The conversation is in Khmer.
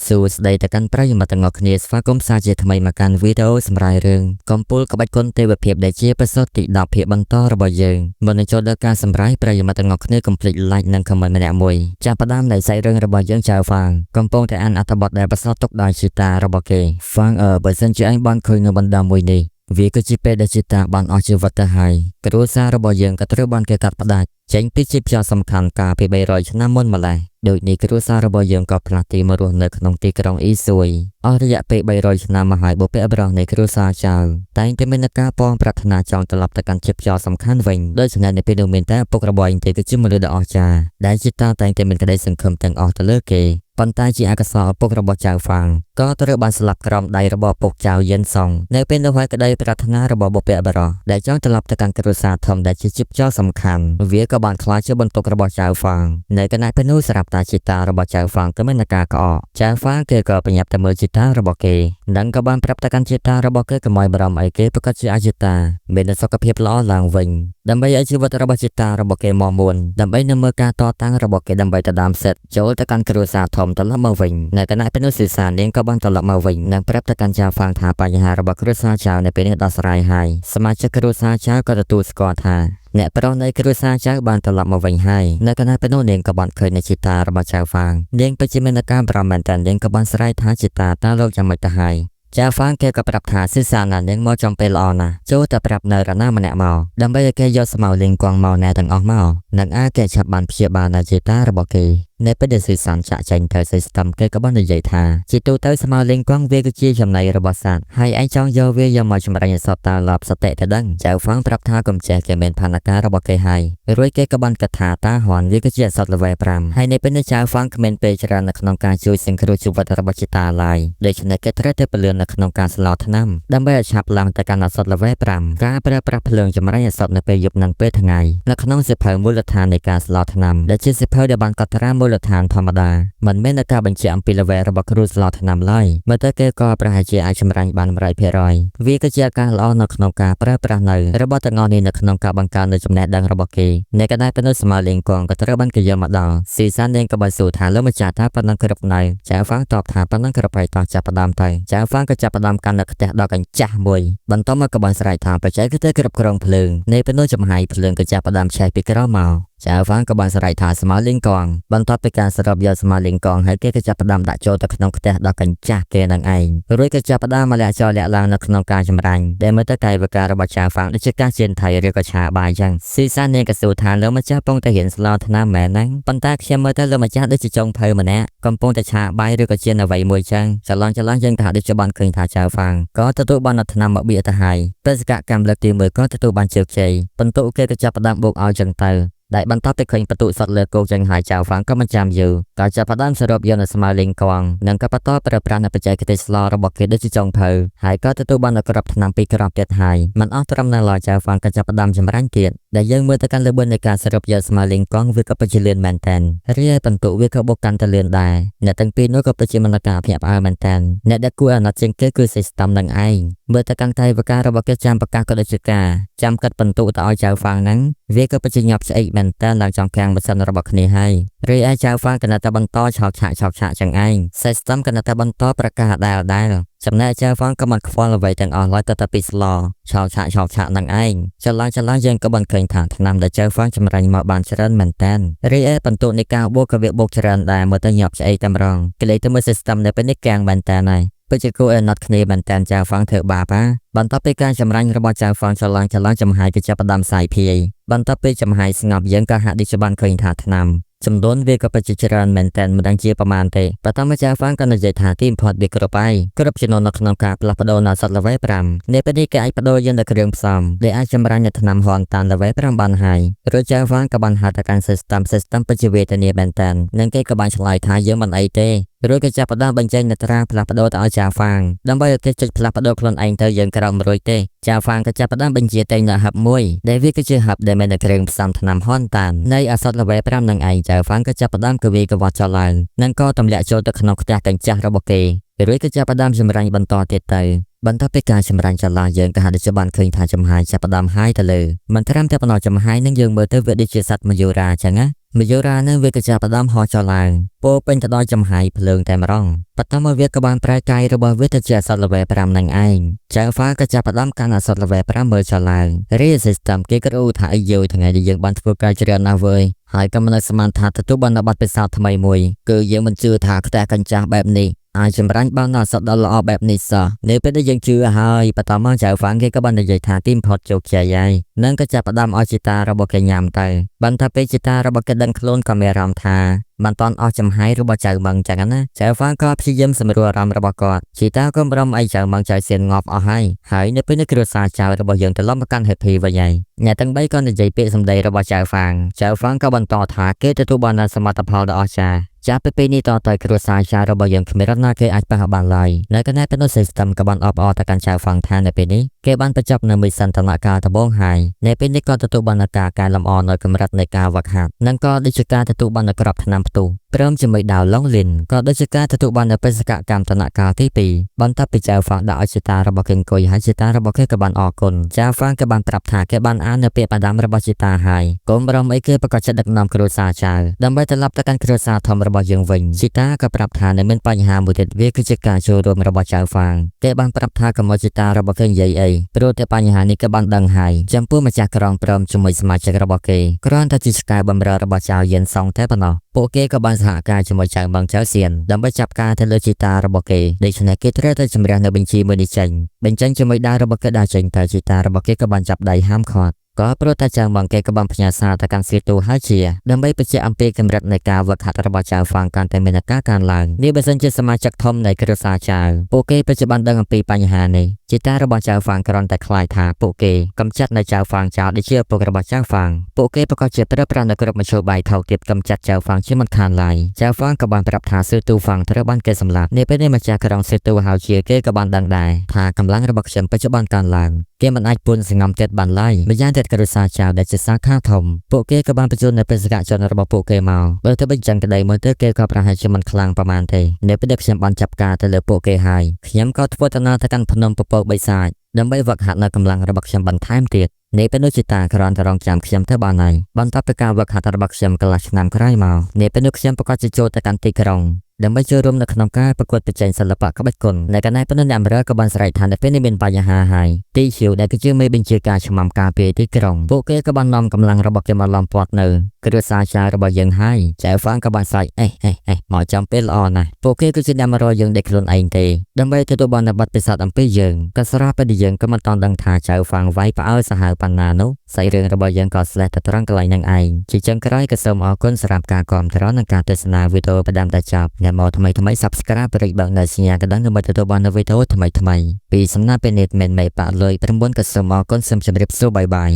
សួស្តីទៅកាន់ប្រិយមិត្តទាំងអស់គ្នាស្វាគមន៍សាជាថ្មីមកកាន់វីដេអូសម្រាប់រឿងកំពូលក្បាច់គុណទេវភាពដែលជាប្រសតទី10ភាគបន្តរបស់យើងមុននឹងចូលដល់ការសម្រាប់ប្រិយមិត្តទាំងអស់គ្នាកុំភ្លេច like និង comment ម្នាក់មួយចាប់ផ្ដើមនៃសាច់រឿងរបស់យើងចៅហ្វាងកំពុងតែអានអត្ថបទដែលប្រសតទុកដោយជីតារបស់គេហ្វាងបើសិនជាឯងបានឃើញនៅបណ្ដាមួយនេះវាគឺជាពេលដែលជីតាបានអស់ជីវិតទៅហើយគ្រួសាររបស់យើងក៏ត្រូវបានគេកាត់ផ្ដាច់ចេញពីជីវភាពសំខាន់កាលពី300ឆ្នាំមុនម្ល៉េះដូចនេះគ្រួសាររបស់យើងក៏ផ្លាស់ទីមករស់នៅក្នុងទីក្រុងអ៊ីស៊ុយអស់រយៈពេល300ឆ្នាំមកហើយបុព្វបុរសនៃគ្រួសារចៅតែងតែមានការពងប្រាថ្នាចង់ត្រឡប់ទៅកាន់ជីវភាពសំខាន់វិញដូច្នេះនៅពេលនោះមានតែពុករបស់ឯងទេគឺជាមនុស្សដ៏អស្ចារ្យដែលជីតាតែងតែមានក្តីសង្ឃឹមទាំងអស់ទៅលើគេប៉ុន្តែជាអកុសលឪពុករបស់ចៅហ្វាងក៏ត្រូវបានស្លាប់ក្រោមដៃរបស់ពុកចៅយិនសុងនៅពេលនោះហើយក្តីប្រាថ្នារបស់បុព្វបុរសដែលចង់ត្រឡប់ទៅកាន់គ្រួសារធំដែលជាជីវភាពសំខាន់វាក៏បានខ្លាចជាបន្ទុករបស់ចៅហ្វាងនៅគណៈពេលនោះស្រាប់តែជីតារបស់ចៅហ្វាងក៏មានការក្អកចៅហ្វាងគេក៏ប្រញាប់ទៅមើលជីតារបស់គេនិងក៏បានប្រាប់ទៅកាន់ជីតារបស់គេកុំឲ្យបារម្ភអីគេប្រកាសជាអាចជីតាមានសុខភាពល្អឡើងវិញដើម្បីឲ្យជីវិតរបស់ជីតារបស់គេមកមុនដើម្បីនឹងមើលការតតាំងរបស់គេដើម្បីទៅដើមសិទ្ធចូលទៅកាន់គ្រួសារធំត្រឡប់មកវិញនៅគណៈពេលនោះសិសានាងក៏បានត្រឡប់មកវិញនិងប្រាប់ទៅកាន់ចៅហ្វាងថាបញ្ហារបស់គ្រួសារចៅនៅពេលនេះដោះស្រាយហើយសមាជិកគ្រួសារចៅក៏ទទួលស្គាល់ថាអ្នកប្រុសនៃគ្រួសារចៅបានត្រឡប់មកវិញហើយនៅគណៈពេលនោះនាងក៏បានឃើញនៅជីតារបស់ចៅហ្វាងនាងពិតជាមានការប្រមែនតែនាងក៏បានស្រែកថាជីតាតើលោកយ៉ាងម៉េចទៅហើយចៅហ្វាងគេក៏ប្រាប់ថាសិសាណានាងមកចំពេលល្អណាស់ចូលតែប្រាប់នៅរណាម្នាក់មកដើម្បីឲ្យគេយកស្មៅលេងគង់មកណែទាំងអស់មកនិងអាចគេឆាប់បានព្យាបាលនៅជីតារបស់គេនៅពេលដែលសិសានចាក់ចេញទៅសិស្តំគេក៏បាននិយាយថាជាទូទៅស្មៅលេងគង់វាគឺជាចំណីរបស់សត្វហើយឯងចង់យកវាយកមកចម្រាញ់សតតាឡប់សតិទៅដឹងចៅហ្វាងប្រាប់ថាកុំចេះគេមានផានការរបស់គេហើយរួចគេក៏បានគិតថាតាហនវាគឺជាសត្វល្វែ5ហើយនៅពេលនេះចៅហ្វាងគ្មានពេលច្រើននៅក្នុងការជួយសង្គ្រោះជីវិតរបស់ជីតាឡើយដូច្នេះគេត្រូវតែពលឿននៅក្នុងការស្លោថ្នាំដើម្បីឲ្យឆាប់ឡើងទៅកាន់សត្វល្វែ5ការប្រើប្រាស់ភ្លើងចម្រាញ់សត្វនៅពេលយប់និងពេលថ្ងៃនៅក្នុងសិភៅមូលដ្ឋាននៃការស្លោថ្នាំដែលជាសិភៅដែលបានកត់ត្រាមូលដ្ឋានធម្មតាមិនមែនការបញ្ជាក់អំពីល្វែរបស់គ្រូស្លោថ្នាំឡើយមើលទៅគេក៏ប្រហែលជាអាចចម្រាញ់បាន100%វាគឺជាការល្អនៅក្នុងការប្រើប្រាស់នៅរបស់ទាំងអស់នេះនៅក្នុងការបង្កើននូវចំណេះដឹងរបស់គេในគណៈពេលនោះស្មាលេងគងក៏ត្រូវបានគេយកមកដល់ស៊ីសាននាងក៏បានសួរថាលោកម្ចាស់ថាប៉ុណ្ណឹងគ្រប់នៅចៅហ្វាងតបថាប៉ុណ្ណឹងគ្រប់ហើយតោះចាប់ផ្ដើមទៅចៅហ្វាងក៏ចាប់ផ្ដើមកាន់នៅផ្ទះដ៏កញ្ចាស់មួយបន្ទាប់មកក៏បានស្រែកថាបច្ចេកទេសគ្រប់គ្រងភ្លើងនៃពេលនោះចំហាយភ្លើងក៏ចាប់ផ្ដើមឆេះពីក្រោមមកចៅហ្វាងក៏បានស្រែកថាស្មាលេងកងបន្ទាប់ពីការសរុបយកស្មាលេងកងហើយគេក៏ចាប់ផ្ដើមដាក់ចូលទៅក្នុងផ្ទះដ៏កញ្ចាស់គេនឹងឯងរួចក៏ចាប់ផ្ដើមមកលាក់ចោលលាក់ឡើងនៅក្នុងការចម្រាញ់ដែលមើលទៅកាយវិការរបស់ចៅហ្វាងដូចជាការជៀនថៃឬក៏ឆាបាយចឹងស៊ីសាននាងក៏សួរថាលោកម្ចាស់ពងតែរៀនស្លោថ្នាំមែនហ្នឹងប៉ុន្តែខ្ញុំមើលទៅលោកម្ចាស់ដូចជាចុងភៅម្នាក់កំពុងតែឆាបាយឬក៏ជៀនអ្វីមួយចឹងចលងយើងថាដូចជាបានឃើញថាចៅហ្វាងក៏ទទួលបានថ្នាំមកបៀទៅហើយបេសកកម្មលើកទី1ក៏ទទួលបានជោគជ័យបន្ទុកគេក៏ចាប់ផ្ដើមបូកឲ្យចឹងទៅដែលបន្ទាប់ពីឃើញបន្ទុកសត្វលើគោកចឹងហើយចៅហ្វាងក៏មិនចាំយូរក៏ចាប់ផ្ដើមសរុបយកនៅស្មាលេងកងនិងក៏បន្តប្រើប្រាស់នៅបច្ចេកទេសស្លោរបស់គេដូចជាចុងភៅហើយក៏ទទួលបានក្របថ្នាំពីក្របទៀតហើយមិនអស់ត្រឹមនៅឡើយចៅហ្វាងក៏ចាប់ផ្ដើមចម្រាញ់ទៀតដែលយើងមើលទៅកាន់លើបឿននៃការសរុបយកស្មាលេងកងវាក៏ពិតជាលឿនមែនតើរីឯបន្ទុកវាក៏បូកកាន់តែលឿនដែរអ្នកទាំងពីរនោះក៏ពិតជាមានការភ្ញាក់ផ្អើលមែនតើអ្នកដែលគួរអាណិតជាងគេគឺសិស្តំនឹងឯងមើលទៅកាន់កាយវិការរបស់គេចាំប្រកាសក៏ដូចជាការចាំកាត់បន្ទុកទៅឲ្យចៅហ្វាងហ្នឹងវាក៏ពិតជាញាប់ស្អិចមែនតើឡើងចង់ខាំងម៉ាស៊ីនរបស់គ្នាហើយរីឯចៅហ្វាងក៏នៅតែបន្តឆោកឆាកចឹងឯងសិស្តំក៏នៅតែបន្តប្រកាសដែលចំណែកចៅហ្វាងក៏មិនខ្វល់អ្វីទាំងអស់ឡើយតែពីស្លោឆោកឆាកនឹងឯងចលងយើងក៏បានឃើញថាថ្នាំដែលចៅហ្វាងចម្រាញ់មកបានច្រើនមែនតើរីឯបន្ទុកនៃការបូកក៏វាបូកច្រើនដែរមើលទៅញាប់ស្អិចតែម្ដងគេលេទៅមើលសិស្តំនៅពេលនេះកាំងមែនតើហើយពិតជាគួរឲ្យណាត់គ្នាមែនតើចៅហ្វាងធ្វើបាបបន្ទាប់ពីការចម្រាញ់របស់ចៅហ្វាងចលងចំហាយក៏ចាប់ផ្ដើមសាយភាយបន្ទាប់ពីចំហាយស្ងប់យើងក៏ហាក់ដូចជាបានឃើញថាថ្នាំចំនួនវាក៏ពិតជាច្រើនមែនតើមិនដឹងជាប្រមាណទេប៉ុន្តែម្ចាស់ហ្វាងក៏និយាយថាទីបំផុតវាគ្រប់ចំនួននៅក្នុងការផ្លាស់ប្ដូរនៅសត្វល្វែ5នេះពេលនេះគេអាចបដូរយកនៅគ្រឿងផ្សំដែលអាចចម្រាញ់នៅថ្នាំហនតានល្វែ5បានហើយរួចចៅហ្វាងក៏បានហៅទៅកាន់សិស្តំពិតជាវេទនាមែនតើនិងគេក៏បានឆ្លើយថាយើងមិនអីទេរួចក៏ចាប់ផ្ដើមបញ្ចេញនៅត្រាផ្លាស់ប្ដូរទៅឲ្យចៅហ្វាងដើម្បីឲ្យគេចុចផ្លាស់ប្ដូរខ្លួនឯងទៅយើងក្រោម100ទេចៅហ្វាងក៏ចាប់ផ្ដើមបញ្ជាតែងនៅហឹបមួយដែលវាគឺជាហឹបដែលមាននៅគ្រឿងផ្សំថ្នាំហនតាននៃអសតល្វែ5នឹងឯងចៅហ្វាងក៏ចាប់ផ្ដើមកវីកវ៉ាត់ចោលឡើងនិងក៏ទម្លាក់ចូលទៅក្នុងផ្ទះកញ្ចាស់របស់គេរួចក៏ចាប់ផ្ដើមចម្រាញ់បន្តទៀតទៅ បន្ទាប់ពីការចម្រាញ់ចលនាយើងក៏ហាក់ដូចជាបានឃើញថាចំហាយចាប់ផ្ដើមហាយទៅលើមិនត្រឹមតែប៉ុណ្ណោះចំហាយនឹងយើងមើលទៅវាដូចជាសត្វមយូរ៉ាចឹងណាមយូរ៉ានឹងវាក៏ចាប់ផ្ដើមហោះចុះឡើងពោពេញទៅដោយចំហាយភ្លើងតែម្ដងបន្ទាប់មកវាក៏បានប្រែកាយរបស់វាទៅជាអសត level 5នឹងឯងចៅហ្វាក៏ចាប់ផ្ដើមកាន់អសត level 5មើលចុះឡើង Real System គេក៏รู้ថាអីយូរថ្ងៃដែលយើងបានធ្វើការច្រើនណាស់វើយហើយក៏មិនស្មានថាទទួលបានប័ណ្ណពិសោធន៍ថ្មីមួយគឺយើងមិនជឿថាខ្ទះកញ្ចាស់បែបនេះអាចចម្រាញ់បានអសតដ៏ល្អបែបនេះសោះនៅពេលដែលយើងជឿហើយបន្តមកចៅហ្វាំងគេក៏បាននិយាយថាទីមផុតជោគជ័យហើយនឹងក៏ចាប់ផ្ដើមឲ្យជីតារបស់គេញ៉ាំទៅបន្ទាប់ពីជីតារបស់គេដឹងខ្លួនក៏មានអារម្មណ៍ថាមិនតាន់អស់ចំហាយរបស់ចៅម៉ងចឹងណាចៅហ្វាំងក៏ព្យាយាមសម្រួលអារម្មណ៍របស់គាត់ជីតាក៏ព្រមឲ្យចៅម៉ងចៅសៀនងាប់អស់ហើយនៅពេលនេះគ្រួសារចៅរបស់យើងត្រឡប់មកកាន់ happy វិញហើយអ្នកទាំង3ក៏និយាយពាក្យសម្ដីរបស់ចៅហ្វាំងក៏បន្តថាគេទទួលបានសមិទ្ធផលដ៏អស្ចារ្យចាប់ពីពេលនេះតទៅគ្រួសារចៅរបស់យើងគ្មានរណាគេអាចប៉ះបានឡើយនៅគណៈពេលនោះ system ក៏បានអបអរទៅកាន់ចៅហ្វាំងថានៅពេលនេះគេបានបញ្ចប់នៅមីសិនដំណាក់កាលដំបូងហើយនៅពេលនេះក៏ទទួលបានការកែលម្អនៅកម្រិតនៃការវឹកហាត់និងក៏ដូចជាការទទួលបានក្របថ្នាំផ្ទុះព្រមជាមួយដាវឡុងលីនក៏ដូចជាការទទួលបាននៅបេសកកម្មដំណាក់កាលទី2បន្ទាប់ពីចៅហ្វាំងដាក់ឲ្យជីតារបស់គេអង្គុយហើយជីតារបស់គេក៏បានអរគុណចៅហ្វាំងក៏បានប្រាប់ថាគេបានអាននៅពាក្យផ្ដាំរបស់ជីតាហើយកុំរំអីគេប្រកាសចិត្តដឹកនាំគ្រួសារចៅដើម្បីត្រឡប់ទៅកាន់គ្រួសារធំរបស់យើងវិញជីតាក៏ប្រាប់ថានៅមានបញ្ហាមួយទៀតវាគឺជាការចូលរួមរបស់ចៅហ្វាំងគេបានប្រាប់ថាកុំឲ្យជីតារបស់គេនិយាយអីព្រោះតែបញ្ហានេះក៏បានដឹងហើយចំពោះម្ចាស់ក្រុងព្រមជាមួយសមាជិករបស់គេគ្រាន់តែជាការបម្រើរបស់ចៅយិនសងតែប៉ុណ្ណោះពួកគេក៏បានសហការជាមួយចៅម៉ងចៅសៀនដើម្បីចាប់ការទៅលើជីតារបស់គេដូច្នេះគេត្រូវតែជំរះនៅបញ្ជីមួយនេះចេញបញ្ចេញជាមួយដាវរបស់គេដាក់ចេញតែជីតារបស់គេក៏បានចាប់ដៃហាមឃាត់ក៏ព្រោះតែចៅម៉ងគេក៏បានផ្ញើសារទៅកាន់សៀទូហើយជាដើម្បីបញ្ជាក់អំពីកម្រិតនៃការវឹកហាត់របស់ចៅហ្វាំងកាន់តែមានការកើនឡើងនេះបើសិនជាសមាជិកធំនៃគ្រួសារចៅពួកគេពិតជាបានដឹងអំពីបញ្ហានេះជីតារបស់ចៅហ្វាំងគ្រាន់តែខ្លាចថាពួកគេកំចាត់នៅចៅហ្វាំងចោលដូចជាឪពុករបស់ចៅហ្វាំងពួកគេប្រកាសជាប្រើប្រាស់នៅគ្រប់មធ្យោបាយថោកទាបកំចាត់ចៅហ្វាំងជាមិនខានឡើយចៅហ្វាំងក៏បានប្រាប់ថាសឺទូហ្វាំងត្រូវបានគេសម្លាប់នេះពេលនេះម្ចាស់ក្រុងសឺទូហៅជាគេក៏បានដឹងដែរថាកម្លាំងរបស់ខ្ញុំបច្ចុប្បន្នកើនឡើងគេមិនអាចពួនសង្ងំទៀតបានឡើយម្យ៉ាងទៀតគ្រួសារចៅដែលជាសាខាធំពួកគេក៏បានបញ្ជូននៅបេសកជនរបស់ពួកគេមកបើទៅបញ្ចឹងក្តីមើលទៅគេក៏ប្រហែលជាមិនខ្លាំងប្រមាណទេនៅពេលដែលខ្ញុំបានចាប់ការទៅលើពួកគេហើយខ្ញុំក៏ធ្វើដំណើរទៅកាន់ភ្នំពពកបិសាចដើម្បីវឹកហាត់នៅកម្លាំងរបស់ខ្ញុំបន្ថែមទៀតនេះពេលនោះជីតាគ្រាន់តែរងចាំខ្ញុំទៅបានហើយបន្ទាប់ពីការវឹកហាត់របស់ខ្ញុំកន្លះឆ្នាំក្រោយមកនេះពេលនោះខ្ញុំប្រកាសជាចូលទៅកាន់ទីក្រុងដើម្បីចូលរួមនៅក្នុងការប្រកួតប្រជែងសិល្បៈក្បាច់គុននៅកន្លែងប៉ុណ្ណឹងអ្នកបម្រើក៏បានស្រែកថានៅពេលនេះមានបញ្ហាហើយទីឈៀវដែលគឺជាមេបញ្ជាការឆ្មាំការពារទីក្រុងពួកគេក៏បាននាំកម្លាំងរបស់គេមកឡំពាត់នៅគ្រួសារចៅរបស់យើងហើយចៅហ្វាំងក៏បានស្រែកមកចាំពេលល្អណាស់ពួកគេគឺជាអ្នកមករកយើងដែលខ្លួនឯងទេដើម្បីទទួលបានប័ណ្ណពិសោធន៍អំពីយើងក៏ស្រាប់ពេលយើងក៏មិនតាន់ដឹងថាចៅហ្វាំងវាយផ្អើលសាហាវប៉ុណ្ណានោះសាច់រឿងរបស់យើងក៏ស្លេះទៅត្រង់កន្លែងនឹងឯងជាចុងក្រោយក៏សូមអរគុណសម្រាប់ការគាំទ្រនិងការទស្សនាវីដេអូផ្ដាំតែចប់អ្នកមកថ្មី Subscribe ប្រិយបើកនៅសញ្ញាកណ្ដឹងដើម្បីទទួលបាននូវវីដេអូថ្មីពីសំណាក់ពេនេតមិនមេប៉ាលុយ9ក៏សូមអរគុណសូមជម្រាបសួរបាយ